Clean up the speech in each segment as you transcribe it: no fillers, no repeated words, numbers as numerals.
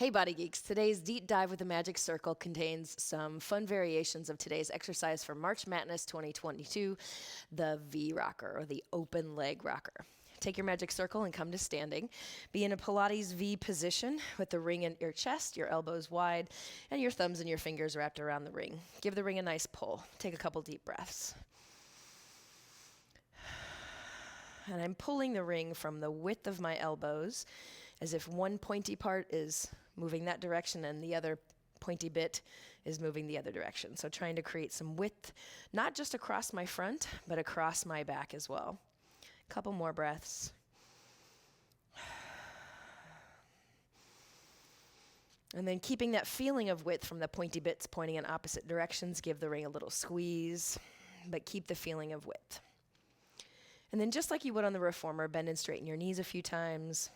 Hey Body Geeks, today's deep dive with the magic circle contains some fun variations of today's exercise for March Madness 2022, the V rocker or the open leg rocker. Take your magic circle and come to standing. Be in a Pilates V position with the ring in your chest, your elbows wide, and your thumbs and your fingers wrapped around the ring. Give the ring a nice pull. Take a couple deep breaths. And I'm pulling the ring from the width of my elbows as if one pointy part is moving that direction and the other pointy bit is moving the other direction. So trying to create some width, not just across my front, but across my back as well. Couple more breaths. And then keeping that feeling of width from the pointy bits pointing in opposite directions, give the ring a little squeeze, but keep the feeling of width. And then just like you would on the reformer, bend and straighten your knees a few times.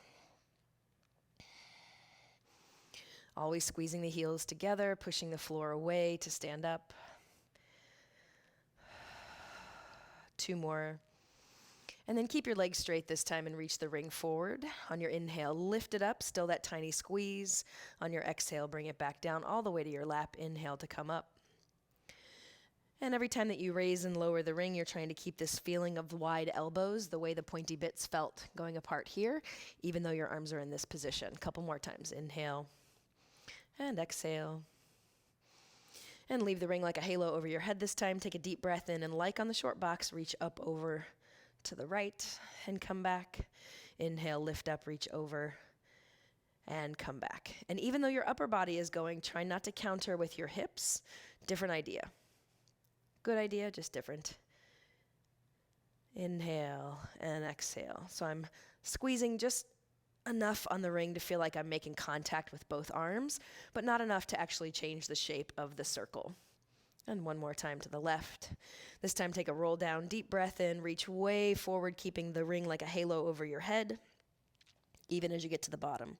Always squeezing the heels together, pushing the floor away to stand up. 2 more. And then keep your legs straight this time and reach the ring forward. On your inhale, lift it up, still that tiny squeeze. On your exhale, bring it back down all the way to your lap. Inhale to come up. And every time that you raise and lower the ring, you're trying to keep this feeling of wide elbows, the way the pointy bits felt going apart here, even though your arms are in this position. A couple more times. Inhale and exhale. And leave the ring like a halo over your head this time. Take a deep breath in and like on the short box, reach up over to the right and come back. Inhale, lift up, reach over and come back. And even though your upper body is going, try not to counter with your hips. Different idea. Good idea, just different. Inhale and exhale. So I'm squeezing just enough on the ring to feel like I'm making contact with both arms, but not enough to actually change the shape of the circle. And one more time to the left. This time take a roll down, deep breath in, reach way forward, keeping the ring like a halo over your head, even as you get to the bottom.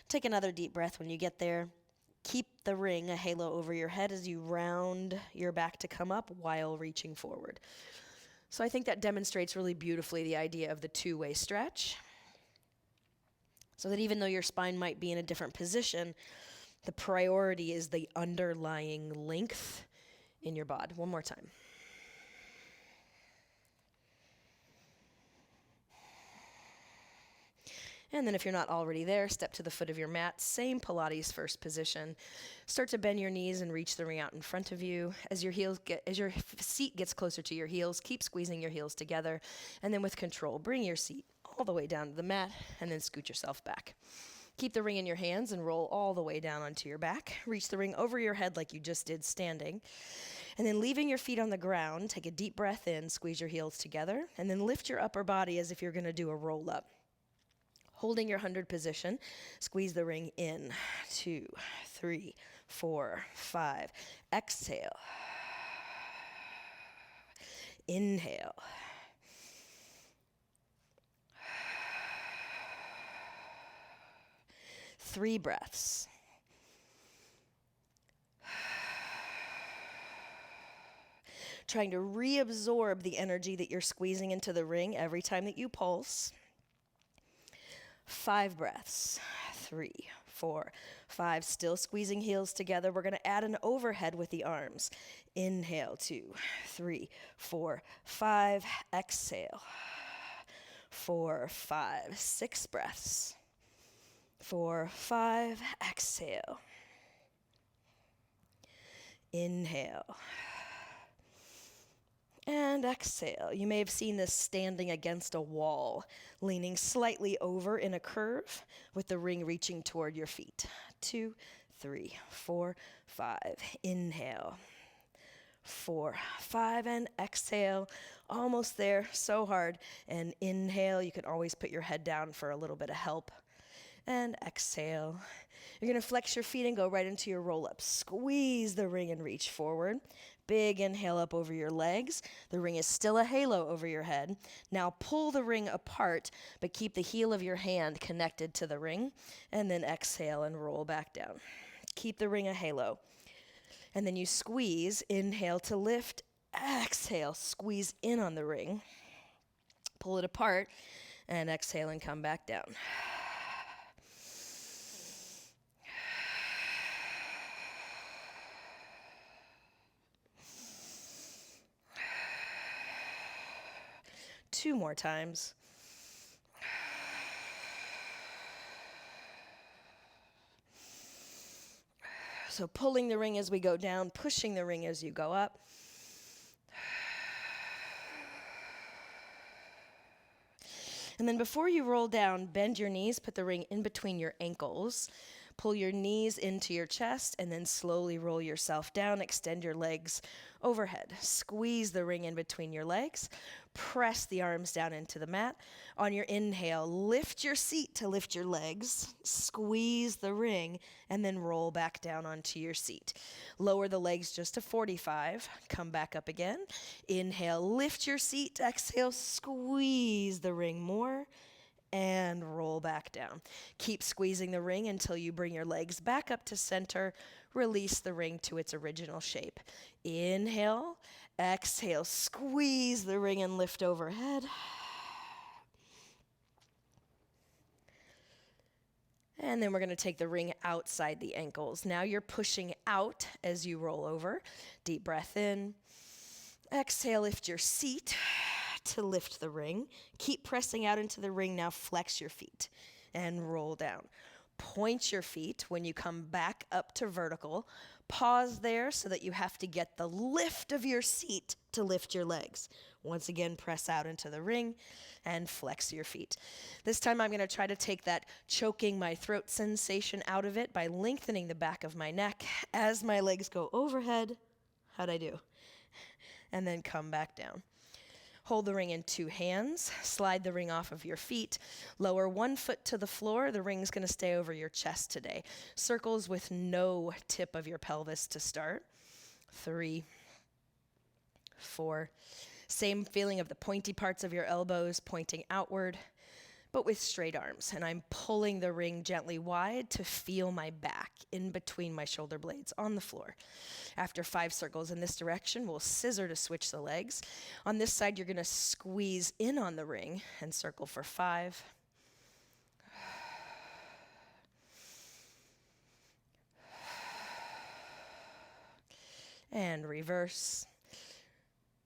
Take another deep breath when you get there. Keep the ring a halo over your head as you round your back to come up while reaching forward. So I think that demonstrates really beautifully the idea of the two-way stretch. So that even though your spine might be in a different position, the priority is the underlying length in your bod. One more time. And then if you're not already there, step to the foot of your mat, same Pilates first position. Start to bend your knees and reach the ring out in front of you. As your seat gets closer to your heels, keep squeezing your heels together. And then with control, bring your seat all the way down to the mat and then scoot yourself back. Keep the ring in your hands and roll all the way down onto your back. Reach the ring over your head like you just did standing. And then leaving your feet on the ground, take a deep breath in, squeeze your heels together, and then lift your upper body as if you're going to do a roll up. Holding your 100 position, squeeze the ring in. 2, 3, 4, 5. Exhale. Inhale. Three breaths. Trying to reabsorb the energy that you're squeezing into the ring every time that you pulse. 5 breaths. 3, 4, 5. Still squeezing heels together. We're going to add an overhead with the arms. Inhale. 2, 3, 4, 5. Exhale. 4, 5. 6 breaths. 4, 5. Exhale. Inhale. And exhale. You may have seen this standing against a wall, leaning slightly over in a curve with the ring reaching toward your feet. 2, 3, 4, 5. Inhale. 4, 5, and exhale. Almost there, so hard. And inhale, you can always put your head down for a little bit of help. And exhale. You're going to flex your feet and go right into your roll-up. Squeeze the ring and reach forward. Big inhale up over your legs. The ring is still a halo over your head. Now pull the ring apart, but keep the heel of your hand connected to the ring. And then exhale and roll back down. Keep the ring a halo. And then you squeeze. Inhale to lift. Exhale. Squeeze in on the ring. Pull it apart. And exhale and come back down. 2 more times. So pulling the ring as we go down, pushing the ring as you go up. And then before you roll down, bend your knees, put the ring in between your ankles. Pull your knees into your chest and then slowly roll yourself down. Extend your legs overhead. Squeeze the ring in between your legs. Press the arms down into the mat. On your inhale, lift your seat to lift your legs. Squeeze the ring and then roll back down onto your seat. Lower the legs just to 45. Come back up again. Inhale, lift your seat. Exhale, squeeze the ring more. And roll back down. Keep squeezing the ring until you bring your legs back up to center. Release the ring to its original shape. Inhale, exhale, squeeze the ring and lift overhead. And then we're going to take the ring outside the ankles. Now you're pushing out as you roll over. Deep breath in. Exhale, lift your seat to lift the ring. Keep pressing out into the ring. Now flex your feet and roll down. Point your feet when you come back up to vertical. Pause there so that you have to get the lift of your seat to lift your legs. Once again, press out into the ring and flex your feet. This time I'm going to try to take that choking my throat sensation out of it by lengthening the back of my neck as my legs go overhead. How'd I do? And then come back down. Hold the ring in 2 hands. Slide the ring off of your feet. Lower 1 foot to the floor. The ring's going to stay over your chest today. Circles with no tip of your pelvis to start. 3, 4. Same feeling of the pointy parts of your elbows pointing outward, but with straight arms. And I'm pulling the ring gently wide to feel my back in between my shoulder blades on the floor. After 5 circles in this direction, we'll scissor to switch the legs. On this side, you're going to squeeze in on the ring and circle for 5. And reverse.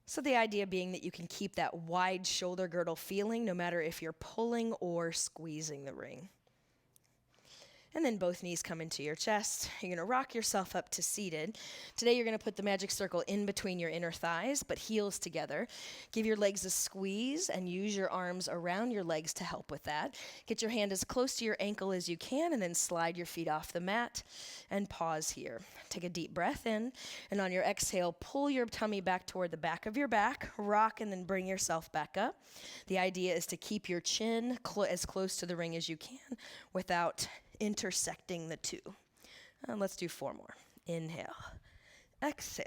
So the idea being that you can keep that wide shoulder girdle feeling no matter if you're pulling or squeezing the ring. And then both knees come into your chest. You're going to rock yourself up to seated. Today you're going to put the magic circle in between your inner thighs, but heels together. Give your legs a squeeze and use your arms around your legs to help with that. Get your hand as close to your ankle as you can and then slide your feet off the mat and pause here. Take a deep breath in, and on your exhale, pull your tummy back toward the back of your back, rock, and then bring yourself back up. The idea is to keep your chin as close to the ring as you can without intersecting the two. Let's do 4 more. Inhale, exhale.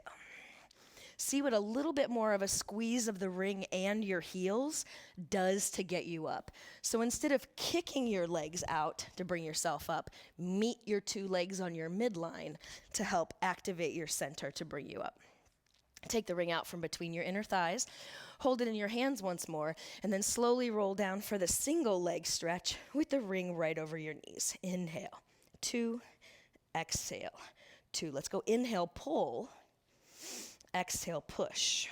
See what a little bit more of a squeeze of the ring and your heels does to get you up. So instead of kicking your legs out to bring yourself up, meet your 2 legs on your midline to help activate your center to bring you up. Take the ring out from between your inner thighs. Hold it in your hands once more, and then slowly roll down for the single leg stretch with the ring right over your knees. Inhale, 2, exhale, 2. Let's go. Inhale, pull. Exhale, push.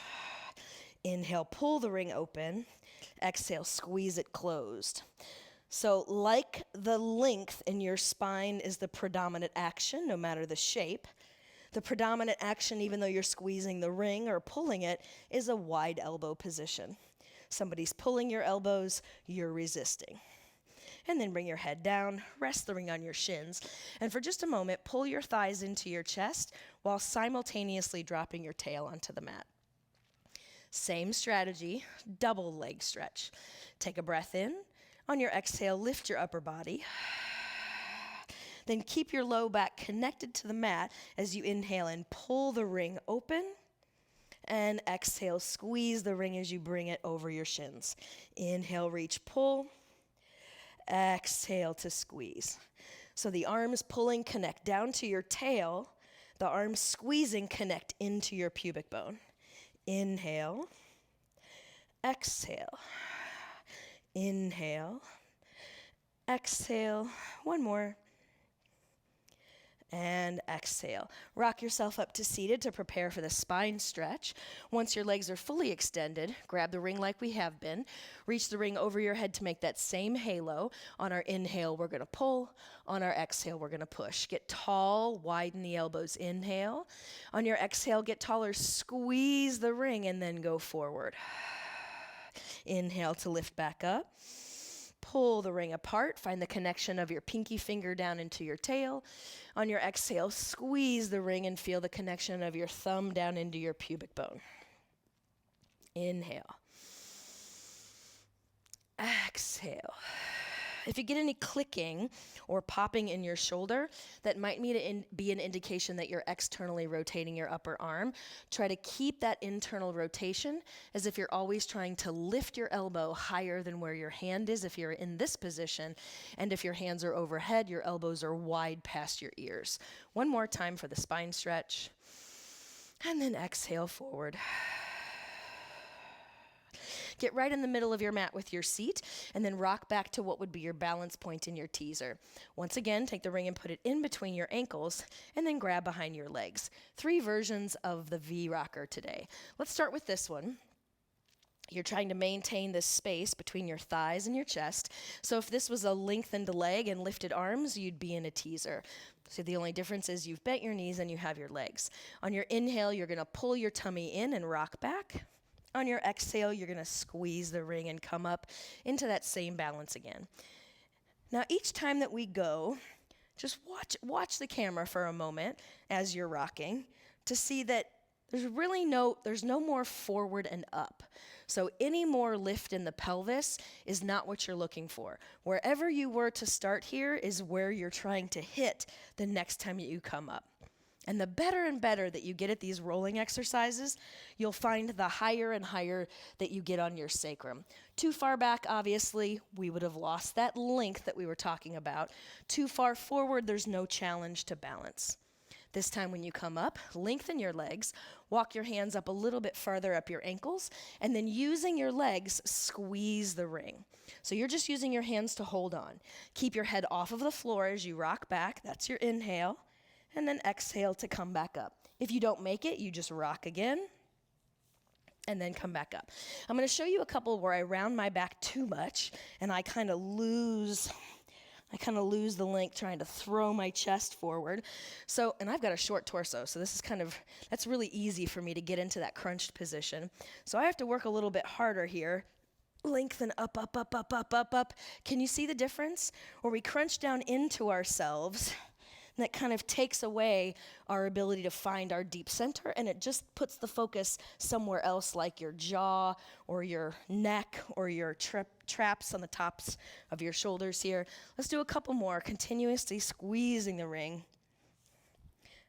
Inhale, pull the ring open. Exhale, squeeze it closed. So like the length in your spine is the predominant action, no matter the shape. The predominant action, even though you're squeezing the ring or pulling it, is a wide elbow position. Somebody's pulling your elbows, you're resisting. And then bring your head down, rest the ring on your shins, and for just a moment, pull your thighs into your chest while simultaneously dropping your tail onto the mat. Same strategy, double leg stretch. Take a breath in. On your exhale, lift your upper body. Then keep your low back connected to the mat as you inhale and pull the ring open. And exhale, squeeze the ring as you bring it over your shins. Inhale, reach, pull. Exhale to squeeze. So the arms pulling connect down to your tail. The arms squeezing connect into your pubic bone. Inhale. Exhale. Inhale. Exhale. 1 more. And exhale. Rock yourself up to seated to prepare for the spine stretch. Once your legs are fully extended, grab the ring like we have been. Reach the ring over your head to make that same halo. On our inhale, we're going to pull. On our exhale, we're going to push. Get tall, widen the elbows. Inhale. On your exhale, get taller, squeeze the ring, and then go forward. Inhale to lift back up. Pull the ring apart. Find the connection of your pinky finger down into your tail. On your exhale, squeeze the ring and feel the connection of your thumb down into your pubic bone. Inhale. Exhale. If you get any clicking or popping in your shoulder, that might be an indication that you're externally rotating your upper arm. Try to keep that internal rotation as if you're always trying to lift your elbow higher than where your hand is if you're in this position. And if your hands are overhead, your elbows are wide past your ears. One more time for the spine stretch. And then exhale forward. Get right in the middle of your mat with your seat, and then rock back to what would be your balance point in your teaser. Once again, take the ring and put it in between your ankles, and then grab behind your legs. 3 versions of the V rocker today. Let's start with this one. You're trying to maintain this space between your thighs and your chest. So if this was a lengthened leg and lifted arms, you'd be in a teaser. So the only difference is you've bent your knees and you have your legs. On your inhale, you're going to pull your tummy in and rock back. On your exhale, you're going to squeeze the ring and come up into that same balance again. Now, each time that we go, just watch the camera for a moment as you're rocking to see that there's no more forward and up. So any more lift in the pelvis is not what you're looking for. Wherever you were to start here is where you're trying to hit the next time you come up. And the better and better that you get at these rolling exercises, you'll find the higher and higher that you get on your sacrum. Too far back, obviously, we would have lost that length that we were talking about. Too far forward, there's no challenge to balance. This time when you come up, lengthen your legs, walk your hands up a little bit farther up your ankles, and then using your legs, squeeze the ring. So you're just using your hands to hold on. Keep your head off of the floor as you rock back. That's your inhale. And then exhale to come back up. If you don't make it, you just rock again and then come back up. I'm going to show you a couple where I round my back too much and I kind of lose the length trying to throw my chest forward. So, and I've got a short torso, so that's really easy for me to get into that crunched position. So I have to work a little bit harder here. Lengthen up, up, up, up, up, up, up. Can you see the difference? Where we crunch down into ourselves, and that kind of takes away our ability to find our deep center, and it just puts the focus somewhere else, like your jaw or your neck or your traps on the tops of your shoulders here. Let's do a couple more, continuously squeezing the ring.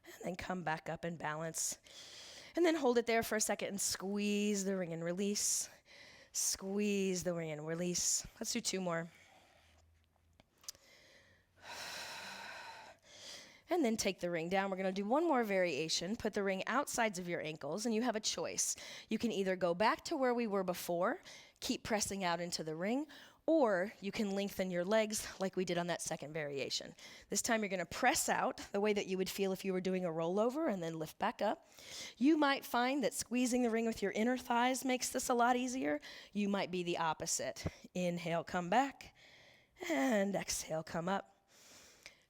And then come back up and balance. And then hold it there for a second and squeeze the ring and release. Squeeze the ring and release. Let's do 2 more. And then take the ring down. We're going to do one more variation. Put the ring outsides of your ankles, and you have a choice. You can either go back to where we were before, keep pressing out into the ring, or you can lengthen your legs like we did on that second variation. This time you're going to press out the way that you would feel if you were doing a rollover and then lift back up. You might find that squeezing the ring with your inner thighs makes this a lot easier. You might be the opposite. Inhale, come back, and exhale, come up.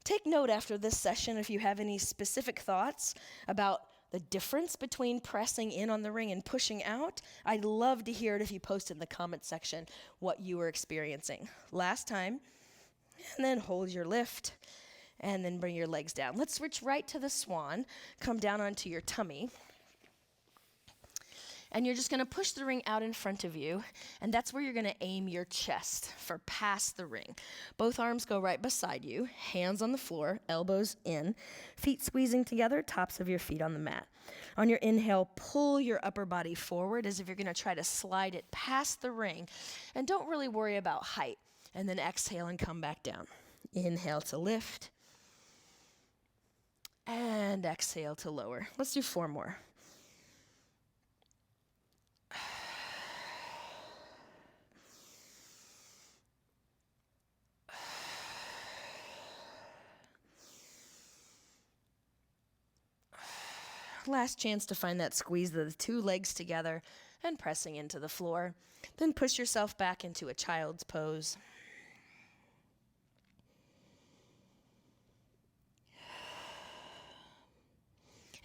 Take note after this session if you have any specific thoughts about the difference between pressing in on the ring and pushing out. I'd love to hear it if you post in the comment section what you were experiencing. Last time, and then hold your lift, and then bring your legs down. Let's switch right to the swan. Come down onto your tummy. And you're just going to push the ring out in front of you, and that's where you're going to aim your chest for past the ring. Both arms go right beside you, hands on the floor, elbows in, feet squeezing together, tops of your feet on the mat. On your inhale, pull your upper body forward as if you're going to try to slide it past the ring, and don't really worry about height. And then exhale and come back down. Inhale to lift, and exhale to lower. Let's do 4 more. Last chance to find that squeeze of the two legs together and pressing into the floor. Then push yourself back into a child's pose.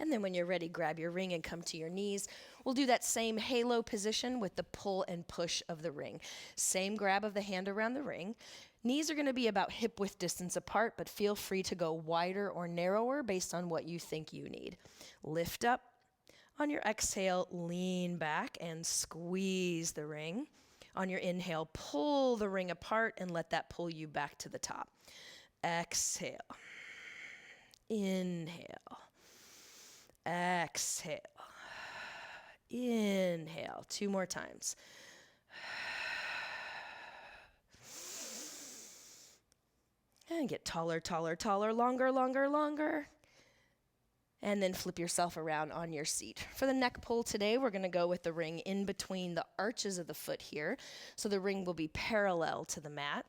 And then when you're ready, grab your ring and come to your knees. We'll do that same halo position with the pull and push of the ring. Same grab of the hand around the ring. Knees are going to be about hip width distance apart, but feel free to go wider or narrower based on what you think you need. Lift up. On your exhale, lean back and squeeze the ring. On your inhale, pull the ring apart and let that pull you back to the top. Exhale. Inhale. Exhale. Inhale. 2 more times. And get taller, taller, taller, longer, longer, longer. And then flip yourself around on your seat. For the neck pull today, we're going to go with the ring in between the arches of the foot here. So the ring will be parallel to the mat.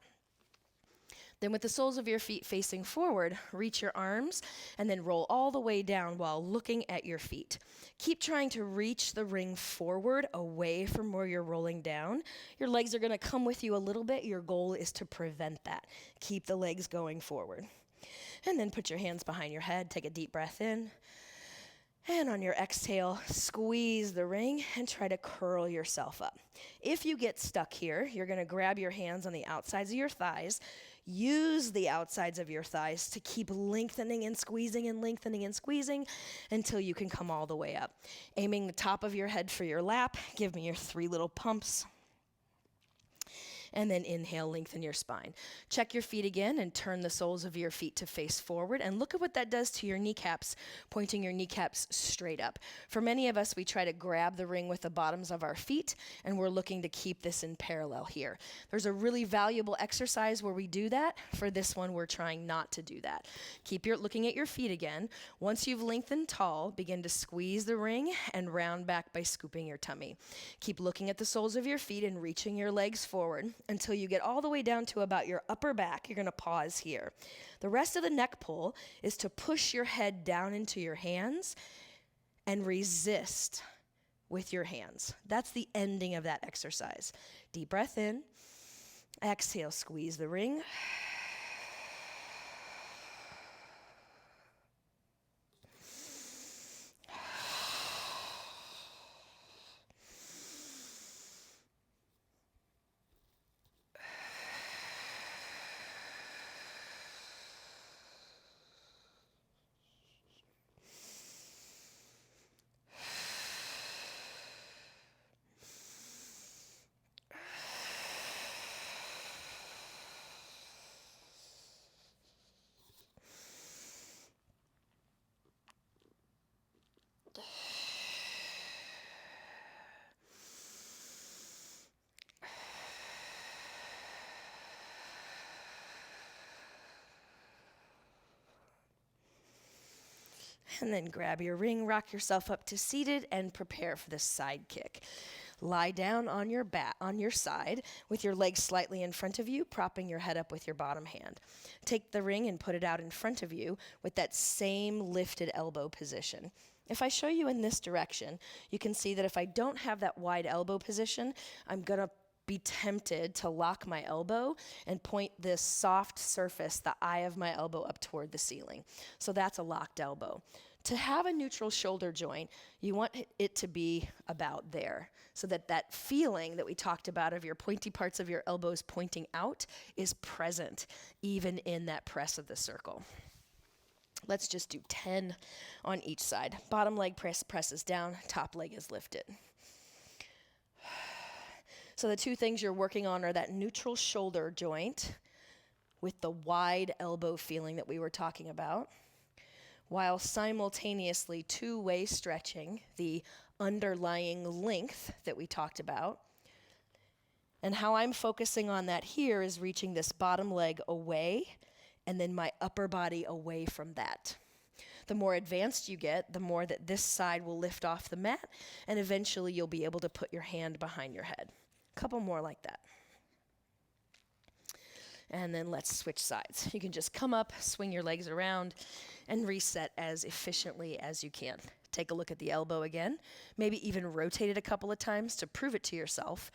Then with the soles of your feet facing forward, reach your arms and then roll all the way down while looking at your feet. Keep trying to reach the ring forward away from where you're rolling down. Your legs are going to come with you a little bit. Your goal is to prevent that. Keep the legs going forward. And then put your hands behind your head. Take a deep breath in. And on your exhale, squeeze the ring and try to curl yourself up. If you get stuck here, you're going to grab your hands on the outsides of your thighs. Use the outsides of your thighs to keep lengthening and squeezing and lengthening and squeezing until you can come all the way up. Aiming the top of your head for your lap. Give me your 3 little pumps. And then inhale, lengthen your spine. Check your feet again and turn the soles of your feet to face forward. And look at what that does to your kneecaps, pointing your kneecaps straight up. For many of us, we try to grab the ring with the bottoms of our feet, and we're looking to keep this in parallel here. There's a really valuable exercise where we do that. For this one, we're trying not to do that. Keep looking at your feet again. Once you've lengthened tall, begin to squeeze the ring and round back by scooping your tummy. Keep looking at the soles of your feet and reaching your legs forward until you get all the way down to about your upper back. You're going to pause here. The rest of the neck pull is to push your head down into your hands and resist with your hands. That's the ending of that exercise. Deep breath in. Exhale, squeeze the ring. And then grab your ring, rock yourself up to seated, and prepare for the side kick. Lie down on your side with your legs slightly in front of you, propping your head up with your bottom hand. Take the ring and put it out in front of you with that same lifted elbow position. If I show you in this direction, you can see that if I don't have that wide elbow position, I'm going to be tempted to lock my elbow and point this soft surface, the eye of my elbow, up toward the ceiling. So that's a locked elbow. To have a neutral shoulder joint, you want it to be about there so that that feeling that we talked about of your pointy parts of your elbows pointing out is present even in that press of the circle. Let's just do 10 on each side. Bottom leg presses down, top leg is lifted. So the 2 things you're working on are that neutral shoulder joint with the wide elbow feeling that we were talking about, while simultaneously 2-way stretching the underlying length that we talked about. And how I'm focusing on that here is reaching this bottom leg away and then my upper body away from that. The more advanced you get, the more that this side will lift off the mat, and eventually you'll be able to put your hand behind your head. A couple more like that. And then let's switch sides. You can just come up, swing your legs around, and reset as efficiently as you can. Take a look at the elbow again. Maybe even rotate it a couple of times to prove it to yourself.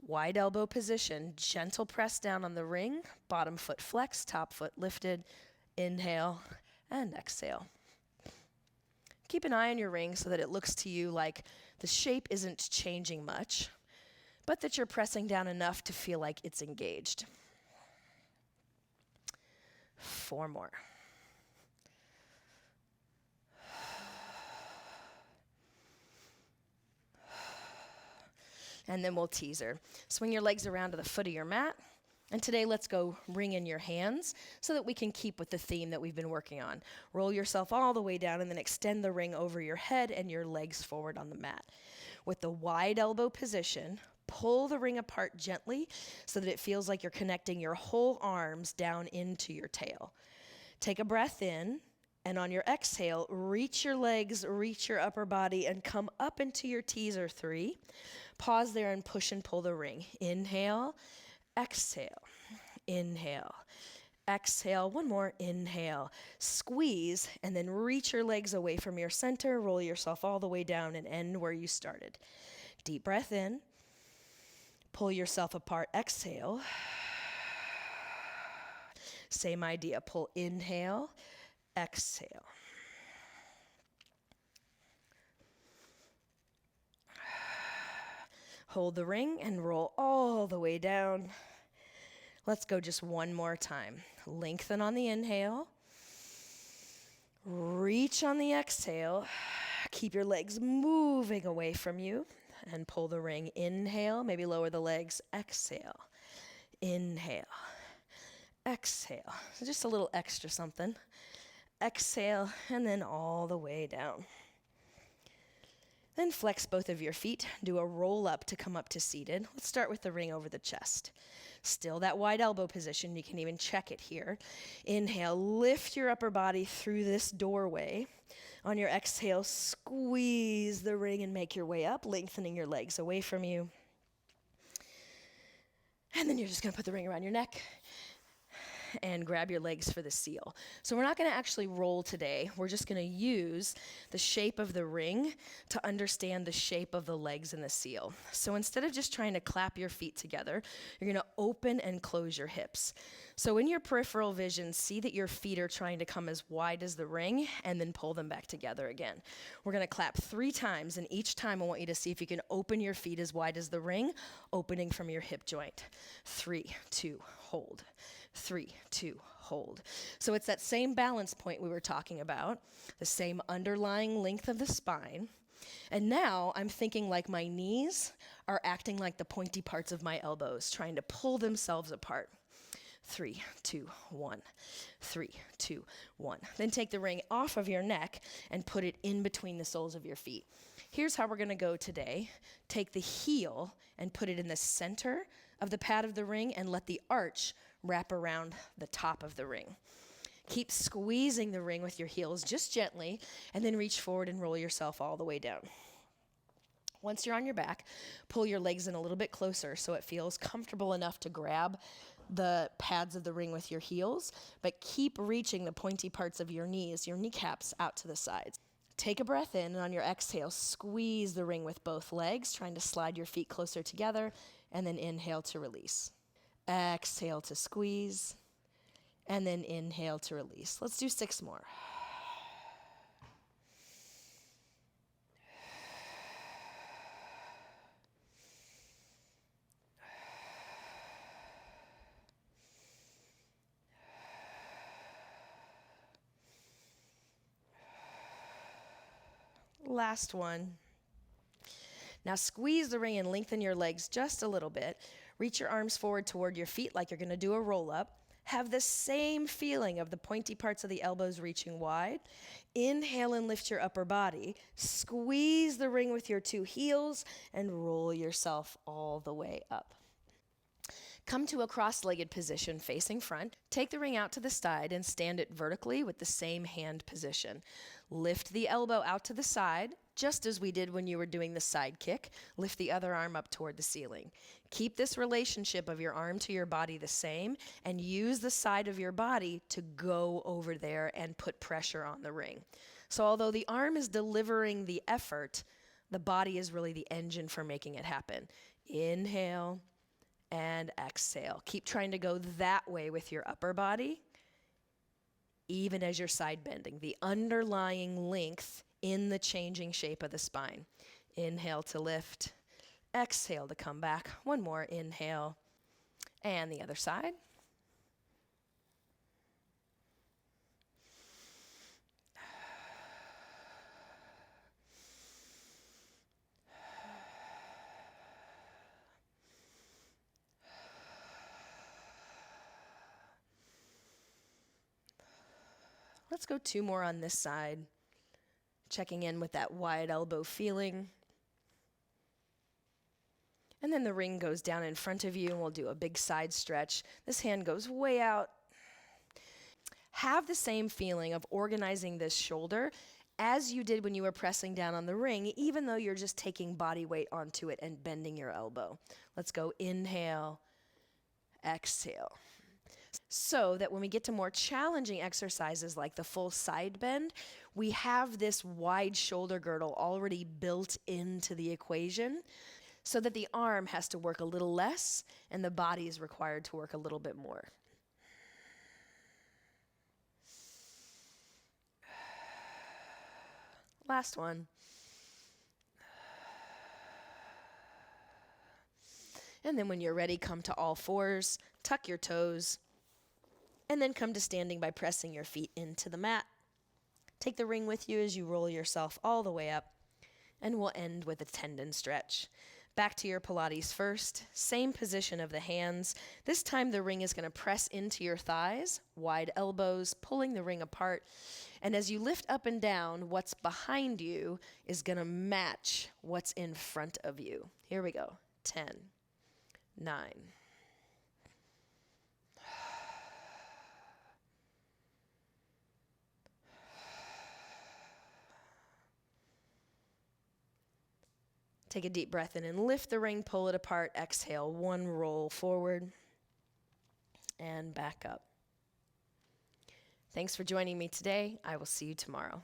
Wide elbow position, gentle press down on the ring, bottom foot flexed, top foot lifted. Inhale and exhale. Keep an eye on your ring so that it looks to you like the shape isn't changing much, but that you're pressing down enough to feel like it's engaged. 4 more. And then we'll teaser. Swing your legs around to the foot of your mat. And today, let's go ring in your hands so that we can keep with the theme that we've been working on. Roll yourself all the way down and then extend the ring over your head and your legs forward on the mat. With the wide elbow position, pull the ring apart gently so that it feels like you're connecting your whole arms down into your tail. Take a breath in, and on your exhale, reach your legs, reach your upper body, and come up into your teaser 3. Pause there and push and pull the ring. Inhale, exhale, inhale, exhale. One more, inhale, squeeze, and then reach your legs away from your center, roll yourself all the way down and end where you started. Deep breath in, pull yourself apart, exhale. Same idea, pull, inhale, exhale. Hold the ring and roll all the way down. Let's go just one more time. Lengthen on the inhale. Reach on the exhale. Keep your legs moving away from you and pull the ring. Inhale, maybe lower the legs. Exhale. Inhale. Exhale. So just a little extra something. Exhale, and then all the way down. Then flex both of your feet. Do a roll up to come up to seated. Let's start with the ring over the chest. Still that wide elbow position. You can even check it here. Inhale, lift your upper body through this doorway. On your exhale, squeeze the ring and make your way up, lengthening your legs away from you. And then you're just going to put the ring around your neck and grab your legs for the seal. So we're not going to actually roll today. We're just going to use the shape of the ring to understand the shape of the legs in the seal. So instead of just trying to clap your feet together, you're going to open and close your hips. So in your peripheral vision, see that your feet are trying to come as wide as the ring and then pull them back together again. We're going to clap 3 times, and each time I want you to see if you can open your feet as wide as the ring, opening from your hip joint. 3, 2, hold. 3, 2, hold. So it's that same balance point we were talking about, the same underlying length of the spine. And now I'm thinking like my knees are acting like the pointy parts of my elbows, trying to pull themselves apart. 3, 2, 1. 3, 2, 1. Then take the ring off of your neck and put it in between the soles of your feet. Here's how we're going to go today. Take the heel and put it in the center of the pad of the ring and let the arch wrap around the top of the ring. Keep squeezing the ring with your heels just gently, and then reach forward and roll yourself all the way down. Once you're on your back, pull your legs in a little bit closer so it feels comfortable enough to grab the pads of the ring with your heels, but keep reaching the pointy parts of your knees, your kneecaps, out to the sides. Take a breath in, and on your exhale, squeeze the ring with both legs, trying to slide your feet closer together, and then inhale to release. Exhale to squeeze, and then inhale to release. Let's do 6 more. Last one. Now squeeze the ring and lengthen your legs just a little bit. Reach your arms forward toward your feet like you're going to do a roll-up. Have the same feeling of the pointy parts of the elbows reaching wide. Inhale and lift your upper body. Squeeze the ring with your 2 heels and roll yourself all the way up. Come to a cross-legged position facing front. Take the ring out to the side and stand it vertically with the same hand position. Lift the elbow out to the side just as we did when you were doing the side kick. Lift the other arm up toward the ceiling. Keep this relationship of your arm to your body the same, and use the side of your body to go over there and put pressure on the ring. So although the arm is delivering the effort, the body is really the engine for making it happen. Inhale and exhale. Keep trying to go that way with your upper body, even as you're side bending. The underlying length in the changing shape of the spine. Inhale to lift. Exhale to come back. One more inhale. And the other side. Let's go 2 more on this side. Checking in with that wide elbow feeling. And then the ring goes down in front of you, and we'll do a big side stretch. This hand goes way out. Have the same feeling of organizing this shoulder as you did when you were pressing down on the ring, even though you're just taking body weight onto it and bending your elbow. Let's go inhale, exhale. So that when we get to more challenging exercises like the full side bend, we have this wide shoulder girdle already built into the equation, so that the arm has to work a little less and the body is required to work a little bit more. Last one. And then when you're ready, come to all fours, tuck your toes, and then come to standing by pressing your feet into the mat. Take the ring with you as you roll yourself all the way up, and we'll end with a tendon stretch. Back to your Pilates first, same position of the hands. This time the ring is going to press into your thighs, wide elbows, pulling the ring apart. And as you lift up and down, what's behind you is going to match what's in front of you. Here we go. 10, 9. Take a deep breath in and lift the ring, pull it apart, exhale, one roll forward and back up. Thanks for joining me today. I will see you tomorrow.